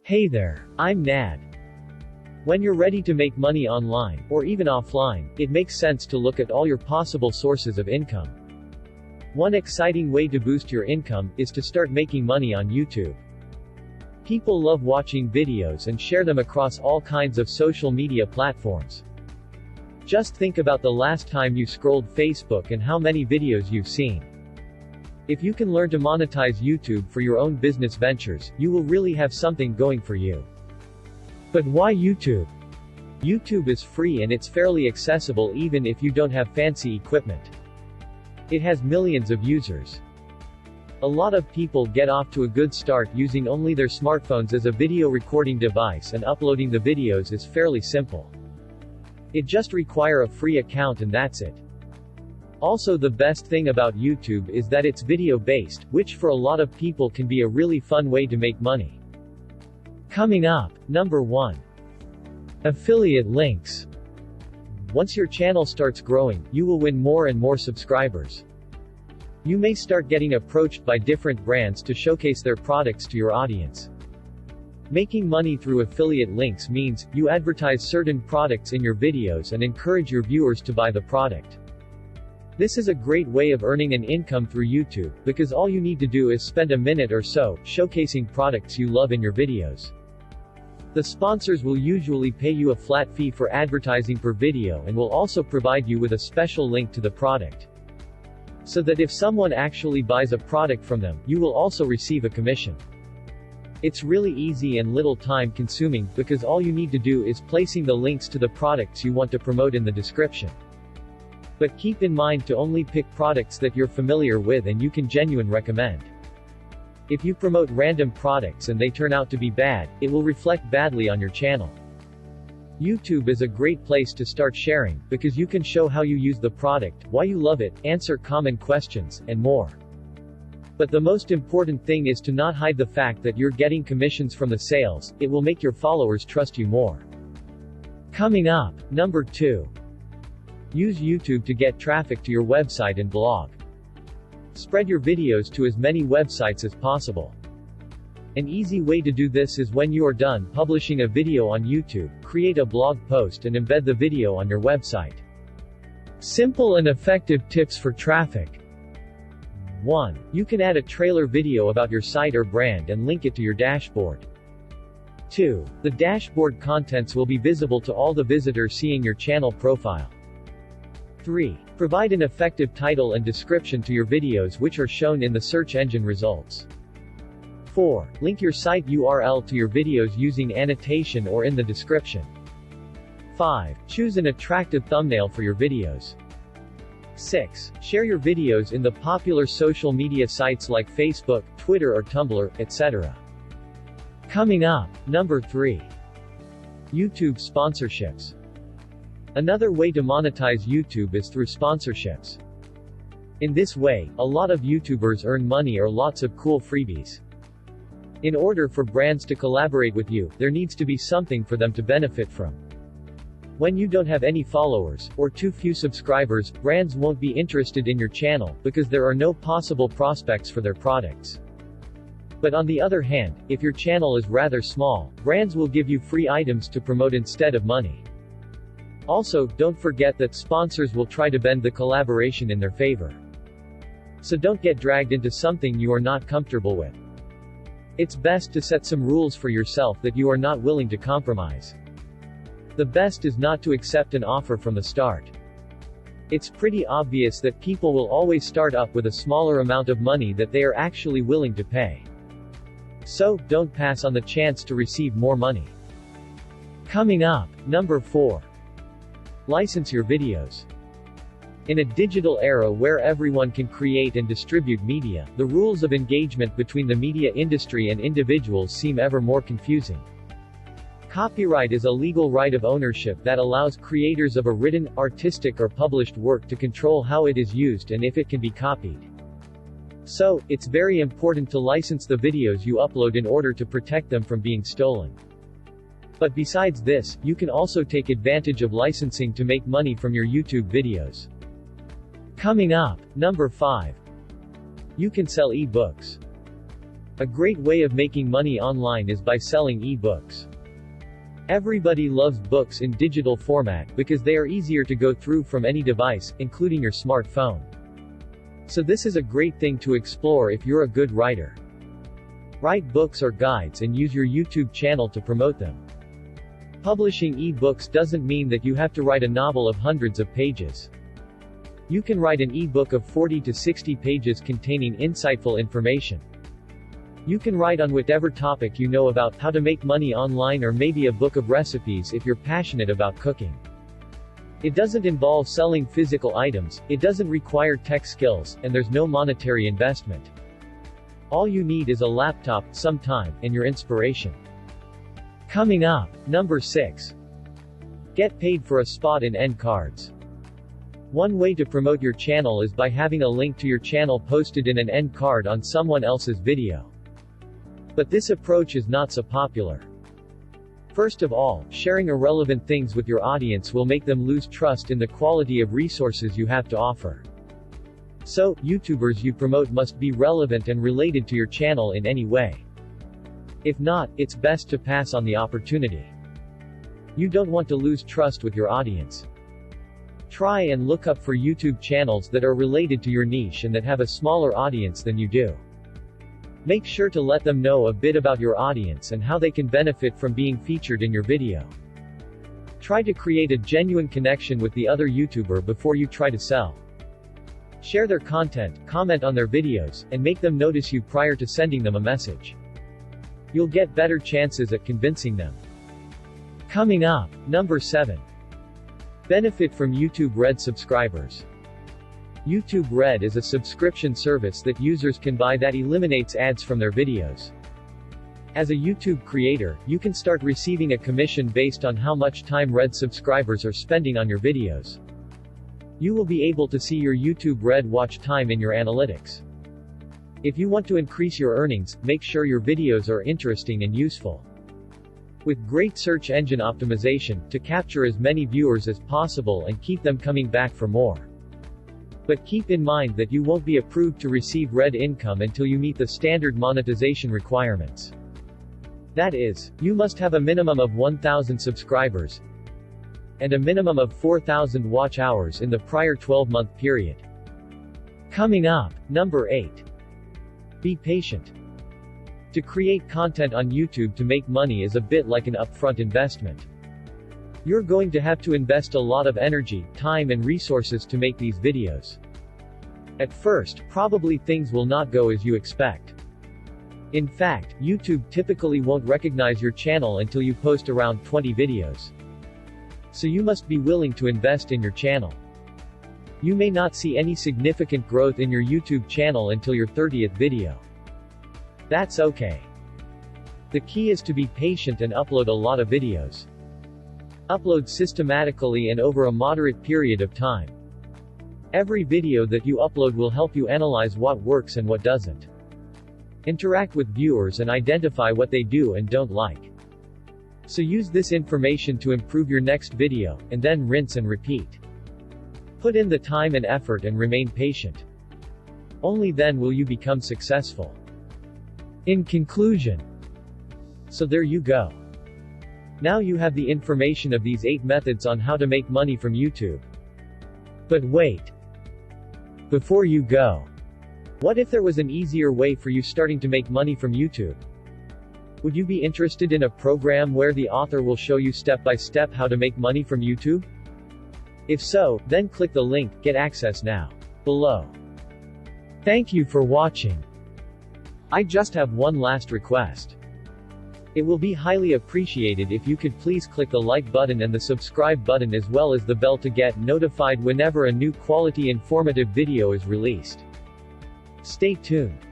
Hey there, I'm Nad. When you're ready to make money online, or even offline, it makes sense to look at all your possible sources of income. One exciting way to boost your income is to start making money on YouTube. People love watching videos and share them across all kinds of social media platforms. Just think about the last time you scrolled Facebook and how many videos you've seen. If you can learn to monetize YouTube for your own business ventures, you will really have something going for you. But why YouTube? YouTube is free and it's fairly accessible even if you don't have fancy equipment. It has millions of users. A lot of people get off to a good start using only their smartphones as a video recording device, and uploading the videos is fairly simple. It just requires a free account and that's it. Also, the best thing about YouTube is that it's video-based, which for a lot of people can be a really fun way to make money. Coming up, number 1. Affiliate links. Once your channel starts growing, you will win more and more subscribers. You may start getting approached by different brands to showcase their products to your audience. Making money through affiliate links means you advertise certain products in your videos and encourage your viewers to buy the product. This is a great way of earning an income through YouTube, because all you need to do is spend a minute or so showcasing products you love in your videos. The sponsors will usually pay you a flat fee for advertising per video and will also provide you with a special link to the product, so that if someone actually buys a product from them, you will also receive a commission. It's really easy and little time consuming, because all you need to do is placing the links to the products you want to promote in the description. But keep in mind to only pick products that you're familiar with and you can genuinely recommend. If you promote random products and they turn out to be bad, it will reflect badly on your channel. YouTube is a great place to start sharing, because you can show how you use the product, why you love it, answer common questions, and more. But the most important thing is to not hide the fact that you're getting commissions from the sales. It will make your followers trust you more. Coming up, number 2. Use YouTube to get traffic to your website and blog. Spread your videos to as many websites as possible. An easy way to do this is when you are done publishing a video on YouTube, create a blog post and embed the video on your website. Simple and effective tips for traffic. 1. You can add a trailer video about your site or brand and link it to your dashboard. 2. The dashboard contents will be visible to all the visitors seeing your channel profile. 3. Provide an effective title and description to your videos which are shown in the search engine results. 4. Link your site URL to your videos using annotation or in the description. 5. Choose an attractive thumbnail for your videos. 6. Share your videos in the popular social media sites like Facebook, Twitter or Tumblr, etc. Coming up, number 3. YouTube sponsorships. Another way to monetize YouTube is through sponsorships. In this way, a lot of YouTubers earn money or lots of cool freebies. In order for brands to collaborate with you, there needs to be something for them to benefit from. When you don't have any followers, or too few subscribers, brands won't be interested in your channel, because there are no possible prospects for their products. But on the other hand, if your channel is rather small, brands will give you free items to promote instead of money. Also, don't forget that sponsors will try to bend the collaboration in their favor. So don't get dragged into something you are not comfortable with. It's best to set some rules for yourself that you are not willing to compromise. The best is not to accept an offer from the start. It's pretty obvious that people will always start up with a smaller amount of money that they are actually willing to pay. So, don't pass on the chance to receive more money. Coming up, number 4. License your videos. In a digital era where everyone can create and distribute media, the rules of engagement between the media industry and individuals seem ever more confusing. Copyright is a legal right of ownership that allows creators of a written, artistic or published work to control how it is used and if it can be copied. So, it's very important to license the videos you upload in order to protect them from being stolen. But besides this, you can also take advantage of licensing to make money from your YouTube videos. Coming up, number 5. You can sell e-books. A great way of making money online is by selling e-books. Everybody loves books in digital format because they are easier to go through from any device, including your smartphone. So this is a great thing to explore if you're a good writer. Write books or guides and use your YouTube channel to promote them. Publishing e-books doesn't mean that you have to write a novel of hundreds of pages. You can write an e-book of 40 to 60 pages containing insightful information. You can write on whatever topic you know about how to make money online, or maybe a book of recipes if you're passionate about cooking. It doesn't involve selling physical items, it doesn't require tech skills, and there's no monetary investment. All you need is a laptop, some time, and your inspiration. Coming up, number 6. Get paid for a spot in end cards. One way to promote your channel is by having a link to your channel posted in an end card on someone else's video. But this approach is not so popular. First of all, sharing irrelevant things with your audience will make them lose trust in the quality of resources you have to offer. So, YouTubers you promote must be relevant and related to your channel in any way. If not, it's best to pass on the opportunity. You don't want to lose trust with your audience. Try and look up for YouTube channels that are related to your niche and that have a smaller audience than you do. Make sure to let them know a bit about your audience and how they can benefit from being featured in your video. Try to create a genuine connection with the other YouTuber before you try to sell. Share their content, comment on their videos, and make them notice you prior to sending them a message. You'll get better chances at convincing them. Coming up, number 7. Benefit from YouTube Red subscribers. YouTube Red is a subscription service that users can buy that eliminates ads from their videos. As a YouTube creator, you can start receiving a commission based on how much time Red subscribers are spending on your videos. You will be able to see your YouTube Red watch time in your analytics. If you want to increase your earnings, make sure your videos are interesting and useful. With great search engine optimization, to capture as many viewers as possible and keep them coming back for more. But keep in mind that you won't be approved to receive Red income until you meet the standard monetization requirements. That is, you must have a minimum of 1,000 subscribers and a minimum of 4,000 watch hours in the prior 12-month period. Coming up, number 8. Be patient. To create content on YouTube to make money is a bit like an upfront investment. You're going to have to invest a lot of energy, time and resources to make these videos. At first, probably things will not go as you expect. In fact, YouTube typically won't recognize your channel until you post around 20 videos. So you must be willing to invest in your channel. You may not see any significant growth in your YouTube channel until your 30th video. That's okay. The key is to be patient and upload a lot of videos. Upload systematically and over a moderate period of time. Every video that you upload will help you analyze what works and what doesn't. Interact with viewers and identify what they do and don't like. So use this information to improve your next video, and then rinse and repeat. Put in the time and effort and remain patient. Only then will you become successful. In conclusion, so there you go. Now you have the information of these 8 methods on how to make money from YouTube. But wait. Before you go, what if there was an easier way for you starting to make money from YouTube? Would you be interested in a program where the author will show you step by step how to make money from YouTube? If so, then click the link, Get Access Now, below. Thank you for watching. I just have one last request. It will be highly appreciated if you could please click the like button and the subscribe button as well as the bell to get notified whenever a new quality informative video is released. Stay tuned.